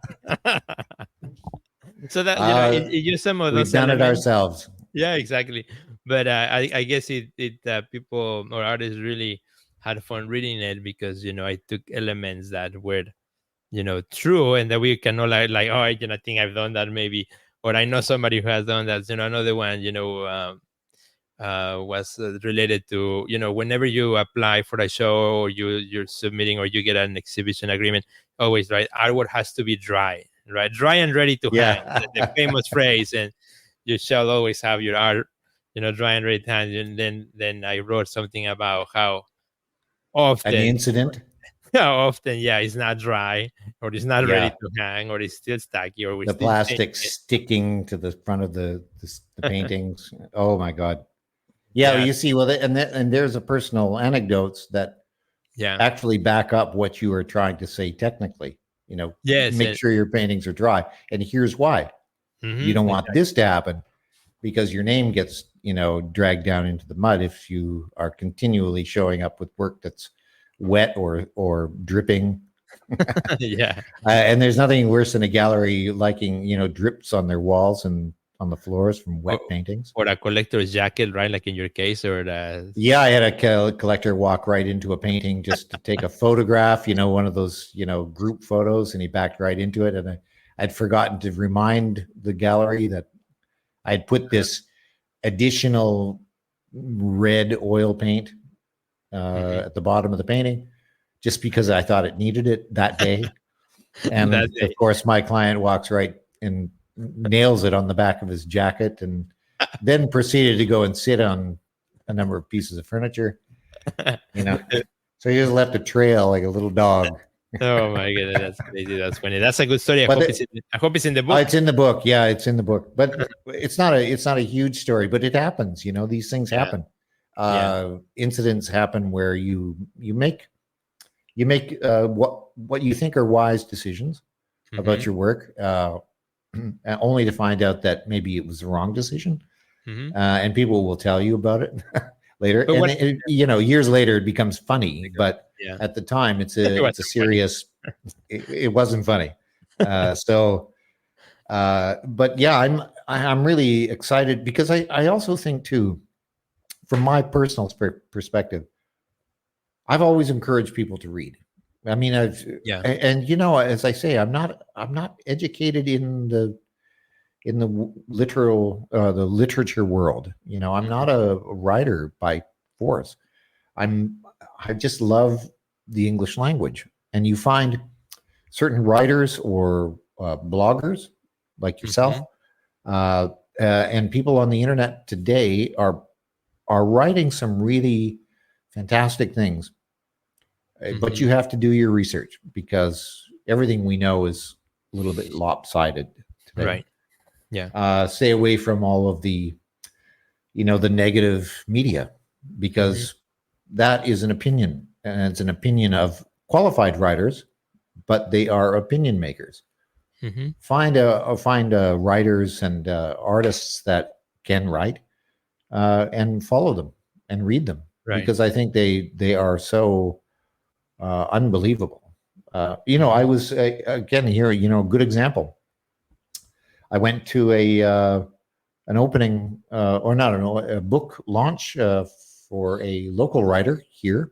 Speaker 1: So that, it used some of those
Speaker 2: we've done
Speaker 1: elements.
Speaker 2: it ourselves.
Speaker 1: Yeah, exactly. But I guess it people or artists really had fun reading it because I took elements that were true and that we can all like I think I've done that maybe, or I know somebody who has done that. Another one was related to whenever you apply for a show or you're submitting or you get an exhibition agreement, always right, artwork has to be dry and ready to hang. The famous phrase, and you shall always have your art dry and ready to hang. And then I wrote something about how often
Speaker 2: an incident,
Speaker 1: how often it's not dry or it's not ready to hang or it's still tacky or
Speaker 2: the plastic sticking to the front of the paintings. Oh my God. You see, well, and there's a personal anecdotes that actually back up what you are trying to say technically. Make sure your paintings are dry, and here's why. You don't want this to happen, because your name gets dragged down into the mud if you are continually showing up with work that's wet or dripping. And there's nothing worse than a gallery liking drips on their walls and on the floors from wet paintings,
Speaker 1: or a collector's jacket, right? Like in your case, or
Speaker 2: I had a collector walk right into a painting just to take a photograph, one of those group photos, and he backed right into it, and I'd forgotten to remind the gallery that I'd put this additional red oil paint at the bottom of the painting, just because I thought it needed it that day. And
Speaker 1: That
Speaker 2: of
Speaker 1: day.
Speaker 2: course, my client walks right and nails it on the back of his jacket, and then proceeded to go and sit on a number of pieces of furniture. You know, so he just left a trail like a little dog.
Speaker 1: Oh my goodness, that's crazy. That's funny. That's a good story.
Speaker 2: But
Speaker 1: I hope it's in the book.
Speaker 2: it's in the book. Yeah, it's in the book. But it's not a huge story, but it happens. You know, these things
Speaker 1: Yeah.
Speaker 2: happen. Incidents happen where you make what you think are wise decisions about
Speaker 1: Mhm,
Speaker 2: your work, only to find out that maybe it was the wrong decision.
Speaker 1: mhm.
Speaker 2: And people will tell you about it later.
Speaker 1: But
Speaker 2: And
Speaker 1: what?
Speaker 2: years later, it becomes funny. But
Speaker 1: Yeah.
Speaker 2: at the time, it's
Speaker 1: It
Speaker 2: a
Speaker 1: wasn't funny.
Speaker 2: serious. It wasn't funny. But yeah, I'm really excited because I also think too, from my personal perspective, I've always encouraged people to read. I mean,
Speaker 1: Yeah.
Speaker 2: and as I say, I'm not educated in the the literature world. I'm
Speaker 1: Mhm,
Speaker 2: not a writer by force. I just love the English language, and you find certain writers or bloggers like yourself,
Speaker 1: mhm,
Speaker 2: and people on the internet today are writing some really fantastic things. But you
Speaker 1: mhm.
Speaker 2: have to do your research because everything we know is a little bit lopsided today.
Speaker 1: Right. Yeah.
Speaker 2: Stay away from all of the negative media,
Speaker 1: Mhm,
Speaker 2: because that is an opinion, and it's an opinion of qualified writers, but they are opinion makers.
Speaker 1: mhm.
Speaker 2: Find writers and artists that can write, and follow them and read them,
Speaker 1: Right.
Speaker 2: because I think they are so unbelievable. I
Speaker 1: Mhm,
Speaker 2: was again here. Good example. I went to an opening, or not a book launch for a local writer here.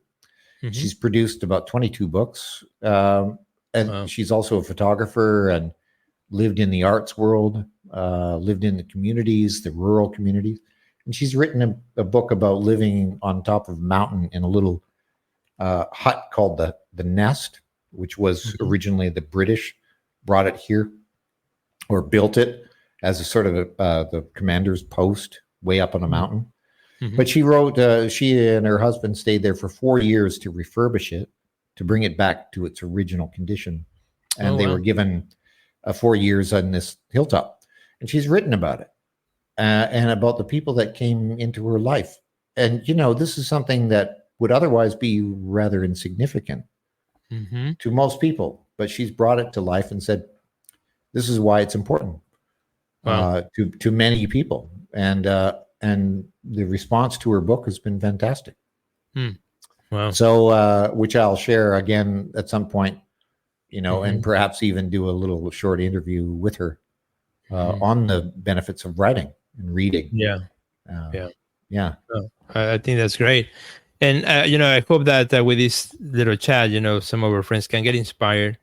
Speaker 1: mhm.
Speaker 2: She's produced about 22 books, and
Speaker 1: Wow.
Speaker 2: she's also a photographer and lived in the arts world, lived in the communities, the rural communities. And she's written a book about living on top of a mountain in a little hut called the Nest, which was
Speaker 1: Mhm.
Speaker 2: originally the British brought it here or built it as a sort of the commander's post way up on a
Speaker 1: Mm.
Speaker 2: mountain.
Speaker 1: Mhm.
Speaker 2: But she and her husband stayed there for 4 years to refurbish it, to bring it back to its original condition.
Speaker 1: Oh,
Speaker 2: And they
Speaker 1: wow.
Speaker 2: were given 4 years on this hilltop. And she's written about it, and about the people that came into her life. And, this is something that would otherwise be rather insignificant
Speaker 1: Mhm.
Speaker 2: to most people. But she's brought it to life and said, this is why it's important
Speaker 1: Wow.
Speaker 2: to many people. And the response to her book has been fantastic.
Speaker 1: Mm. Wow.
Speaker 2: So, which I'll share again at some point, and
Speaker 1: Mhm,
Speaker 2: perhaps even do a little short interview with her
Speaker 1: mhm.
Speaker 2: on the benefits of writing and reading.
Speaker 1: Yeah.
Speaker 2: Uh,
Speaker 1: Yeah.
Speaker 2: yeah.
Speaker 1: Oh, I think that's great. And, I hope that with this little chat, some of our friends can get inspired.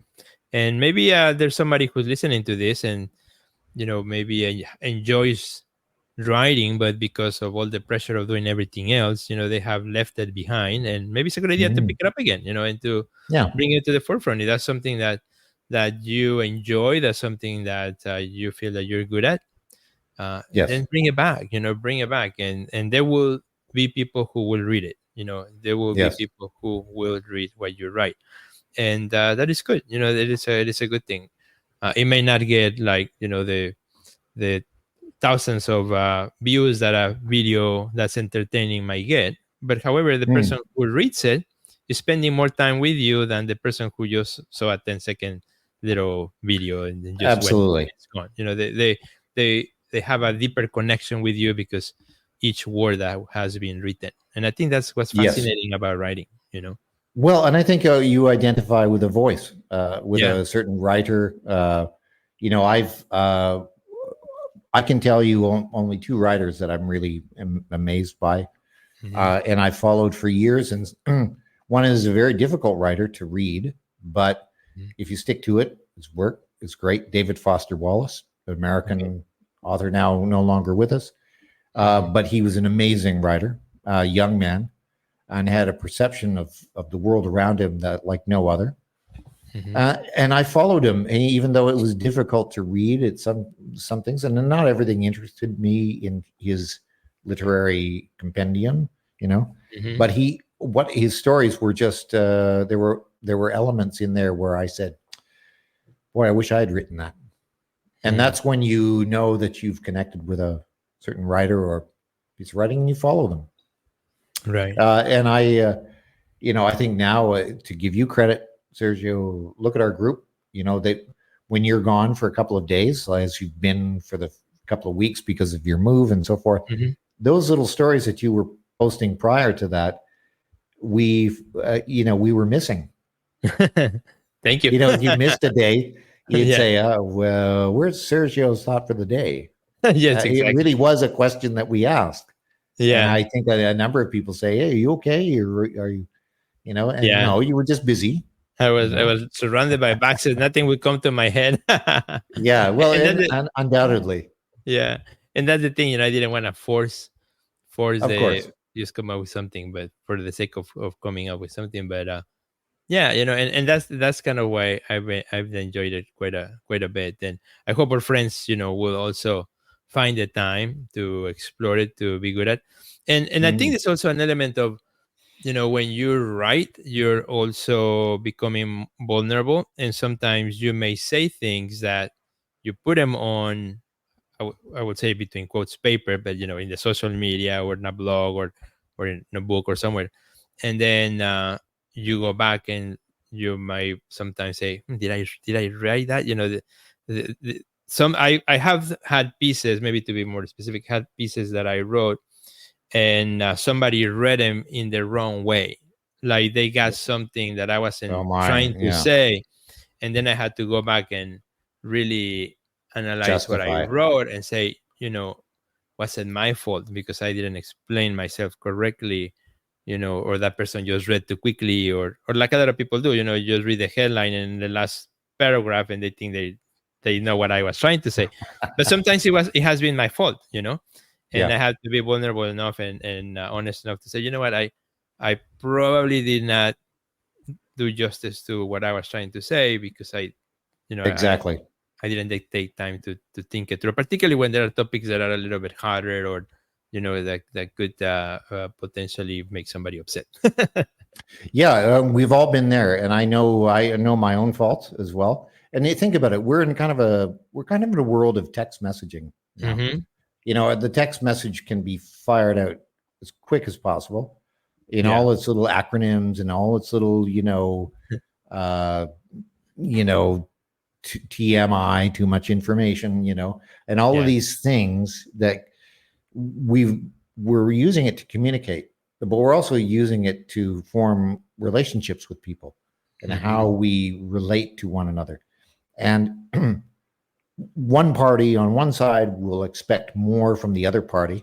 Speaker 1: And maybe there's somebody who's listening to this and, maybe enjoys writing, but because of all the pressure of doing everything else, they have left it behind. And maybe it's a good idea to
Speaker 2: Mhm.
Speaker 1: pick it up again, and to
Speaker 2: Yeah.
Speaker 1: bring it to the forefront. If that's something that you enjoy, that's something that you feel that you're good at,
Speaker 2: Yes.
Speaker 1: then bring it back, and there will be people who will read it. There will be
Speaker 2: Yes.
Speaker 1: people who will read what you write, and that is good. It is a good thing. It may not get like the thousands of views that a video that's entertaining might get, but however, the
Speaker 2: Mm.
Speaker 1: person who reads it is spending more time with you than the person who just saw a 10-second little video and then just went and
Speaker 2: Absolutely.
Speaker 1: it's gone. They have a deeper connection with you because each word that has been written, and I think that's what's
Speaker 2: Yes.
Speaker 1: fascinating about writing.
Speaker 2: Well, and I think you identify with a voice, with
Speaker 1: Yeah.
Speaker 2: a certain writer. I can tell you only two writers that I'm really amazed by,
Speaker 1: Hmm.
Speaker 2: and I followed for years. And one is a very difficult writer to read, but if you stick to it, his work is great. David Foster Wallace, an
Speaker 1: Okay.
Speaker 2: American author, now no longer with us,
Speaker 1: Hmm.
Speaker 2: but he was an amazing writer, young man. and had a perception of the world around him that like no other. And I followed him, and even though it was difficult to read at some things, and not everything interested me in his literary compendium, but what his stories were just there were elements in there where I said, boy, I wish I had written that. And that's when you know that you've connected with a certain writer or piece of writing, and you follow them.
Speaker 1: Right.
Speaker 2: And I think now, to give you credit, Sergio, look at our group. When you're gone for a couple of days, as you've been for the couple of weeks because of your move and so forth, those little stories that you were posting prior to that, we were missing.
Speaker 1: Thank you.
Speaker 2: If you missed a day, you'd
Speaker 1: Yeah.
Speaker 2: say, "Oh, well, where's Sergio's thought for the day?"
Speaker 1: Yes, exactly.
Speaker 2: It really was a question that we asked.
Speaker 1: Yeah.
Speaker 2: And I think a number of people say, "Hey, are you okay? Are you?" And no, you were just busy.
Speaker 1: I was surrounded by boxes. Nothing would come to my head.
Speaker 2: Yeah, well,
Speaker 1: And
Speaker 2: undoubtedly.
Speaker 1: yeah, and that's the thing. I didn't want to force
Speaker 2: Of course.
Speaker 1: just come up with something, but for the sake of coming up with something. But yeah, and that's kind of why I've enjoyed it quite a bit. And I hope our friends, will also find the time to explore it, to be good at. And I think there's also an element of, when you write, you're also becoming vulnerable, and sometimes you may say things that you put them on, I would say between quotes, paper, but in the social media or in a blog or in a book or somewhere, and then you go back and you might sometimes say, did I write that? Some I have had pieces, maybe to be more specific, had pieces that I wrote, and somebody read them in the wrong way, like they got something that I wasn't trying to say, and then I had to go back and really analyze what I wrote and say, was it my fault because I didn't explain myself correctly, or that person just read too quickly, or like a lot of people do, you just read the headline and the last paragraph and they think they know what I was trying to say. But sometimes it has been my fault, and I have to be vulnerable enough and honest enough to say, you know what, I probably did not do justice to what I was trying to say because
Speaker 2: exactly.
Speaker 1: I didn't take time to think it through, particularly when there are topics that are a little bit harder, or that could potentially make somebody upset.
Speaker 2: Yeah, we've all been there, and I know my own fault as well. And you think about it, we're kind of in a world of text messaging now. The text message can be fired out as quick as possible in all its little acronyms and all its little, TMI, too much information, and all of these things that we're using it to communicate, but we're also using it to form relationships with people and how we relate to one another. And one party on one side will expect more from the other party,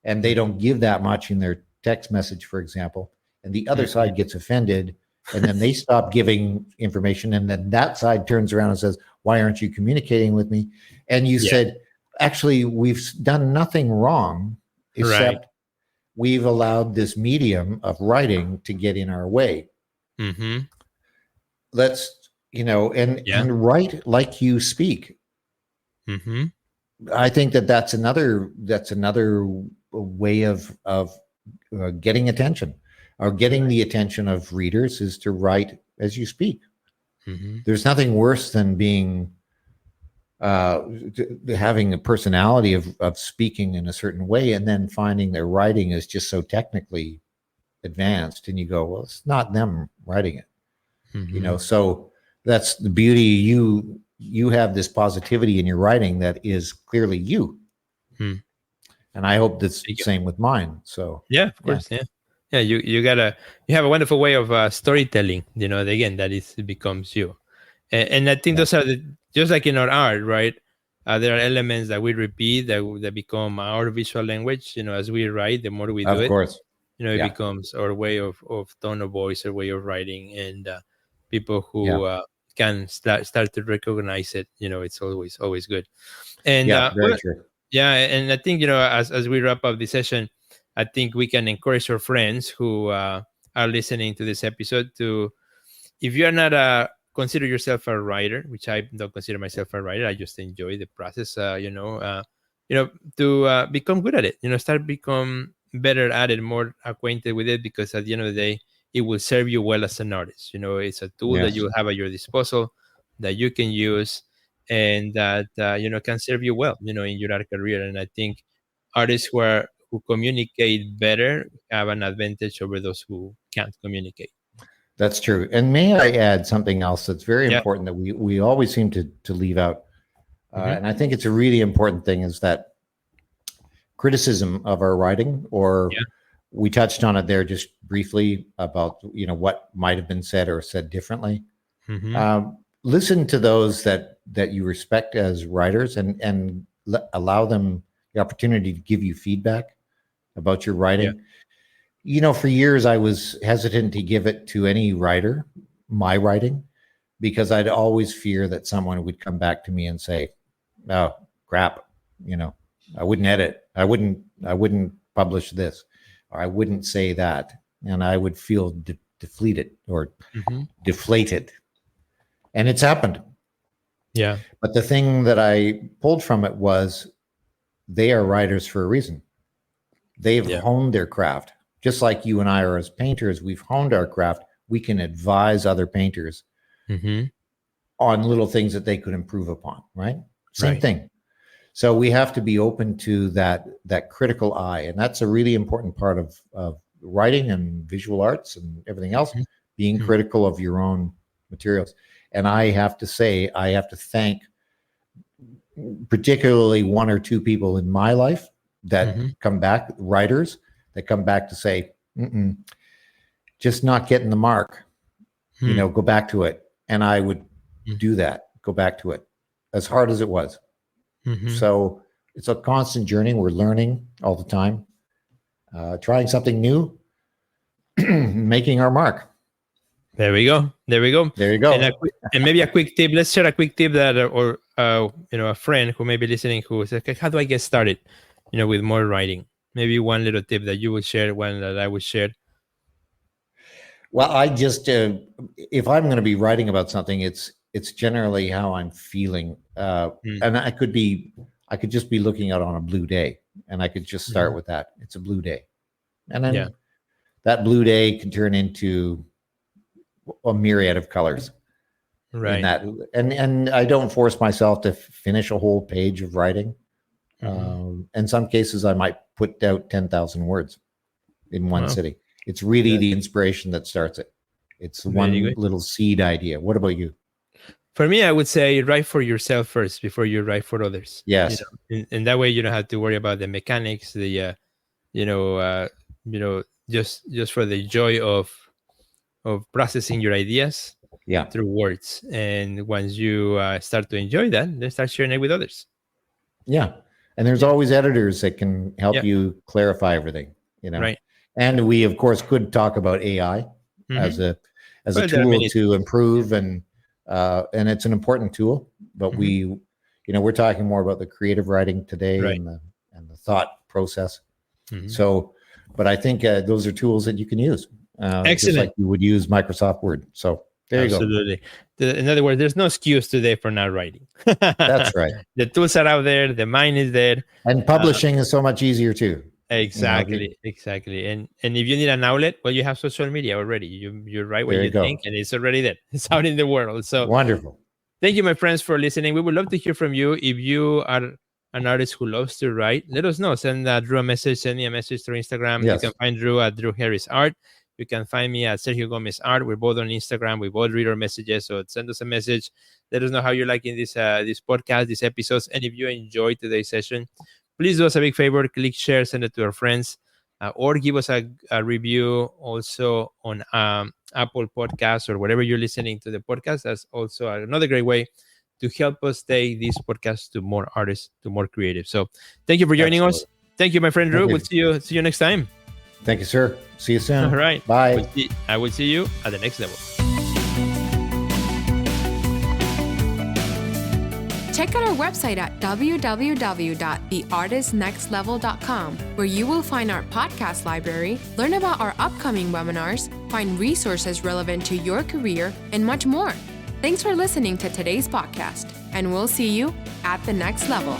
Speaker 2: and they don't give that much in their text message, for example, and the other side gets offended, and then they stop giving information, and then that side turns around and says, why aren't you communicating with me? And you said, actually, we've done nothing wrong, except we've allowed this medium of writing to get in our way. Let's and write like you speak. I think that's another way of getting attention, or getting the attention of readers, is to write as you speak. There's nothing worse than being having a personality of speaking in a certain way, and then finding their writing is just so technically advanced, and you go, well, it's not them writing it. So that's the beauty. You have this positivity in your writing that is clearly you. And I hope that's the same with mine. So
Speaker 1: of course. Yeah, you have a wonderful way of storytelling, again, that it becomes you. And I think those are just like in our art, right? There are elements that we repeat that become our visual language. As we write, the more we do it,
Speaker 2: of course,
Speaker 1: it becomes our way of tone of voice, our way of writing, and people who can start to recognize it. It's always good. And
Speaker 2: very true.
Speaker 1: Yeah, and I think as we wrap up the session, I think we can encourage our friends who are listening to this episode to, if you are not consider yourself a writer, which I don't consider myself a writer, I just enjoy the process, to become good at it, start become better at it, more acquainted with it, because at the end of the day, it will serve you well as an artist. It's a tool that you have at your disposal that you can use, and that can serve you well, in your art career. And I think artists who communicate better have an advantage over those who can't communicate.
Speaker 2: That's true. And may I add something else that's very important that we always seem to leave out, and I think it's a really important thing, is that criticism of our writing, or we touched on it there just briefly about what might have been said or said differently. Listen to those that you respect as writers, and allow them the opportunity to give you feedback about your writing. For years I was hesitant to give it to any writer, my writing, because I'd always fear that someone would come back to me and say, "Oh, crap, I wouldn't edit. I wouldn't publish this, or I wouldn't say that," and I would feel deflated or deflated. And it's happened.
Speaker 1: Yeah.
Speaker 2: But the thing that I pulled from it was, they are writers for a reason. They've honed their craft. Just like you and I are as painters, we've honed our craft. We can advise other painters on little things that they could improve upon, right? Same thing. So we have to be open to that critical eye. And that's a really important part of writing and visual arts and everything else, being critical of your own materials. And I have to say, I have to thank particularly one or two people in my life that come back, writers that come back to say, just not getting the mark, go back to it. And I would do that, go back to it, as hard as it was. So it's a constant journey. We're learning all the time, trying something new, making our mark.
Speaker 1: There we go.
Speaker 2: There you go.
Speaker 1: And maybe a quick tip. Let's share a quick tip that, or a friend who may be listening who says, "Okay, how do I get started, with more writing?" Maybe one little tip that you would share, one that I would share.
Speaker 2: Well, I just, if I'm going to be writing about something, it's generally how I'm feeling, and I could just be looking out on a blue day, and I could just start with that. It's a blue day, and then that blue day can turn into a myriad of colors, right? And I don't force myself to finish a whole page of writing. In some cases, I might put out 10,000 words in one sitting. It's really the inspiration that starts it. It's one little seed idea. What about you?
Speaker 1: For me, I would say write for yourself first before you write for others.
Speaker 2: Yes,
Speaker 1: and that way you don't have to worry about the mechanics. Just for the joy of processing your ideas through words. And once you start to enjoy that, then start sharing it with others.
Speaker 2: Yeah. And there's always editors that can help you clarify everything,
Speaker 1: Right.
Speaker 2: And we, of course, could talk about AI as a tool to improve, and it's an important tool, but we're talking more about the creative writing today, and the thought process. So, but I think those are tools that you can use.
Speaker 1: Excellent.
Speaker 2: Just like you would use Microsoft Word. So there you go.
Speaker 1: Absolutely. In other words, there's no excuse today for not writing.
Speaker 2: That's right.
Speaker 1: The tools are out there. The mind is there.
Speaker 2: And publishing is so much easier too.
Speaker 1: Exactly. And if you need an outlet, well, you have social media already. You write what you think, and it's already there. It's out in the world. So
Speaker 2: wonderful.
Speaker 1: Thank you, my friends, for listening. We would love to hear from you. If you are an artist who loves to write, let us know. Send Drew a message. Send me a message through Instagram. Yes. You can find Drew at Drew Harris Art. You can find me at Sergio Gomez Art. We're both on Instagram. We both read our messages. So send us a message. Let us know how you're liking this podcast, these episodes. And if you enjoyed today's session, please do us a big favor. Click share, send it to our friends, or give us a review also on Apple Podcasts or wherever you're listening to the podcast. That's also another great way to help us take this podcast to more artists, to more creative. So thank you for joining us. Thank you, my friend Drew. We'll see you next time.
Speaker 2: Thank you, sir. See you soon.
Speaker 1: All right.
Speaker 2: Bye.
Speaker 1: I will see you at the next level.
Speaker 3: Check out our website at www.theartistnextlevel.com, where you will find our podcast library, learn about our upcoming webinars, find resources relevant to your career, and much more. Thanks for listening to today's podcast, and we'll see you at the next level.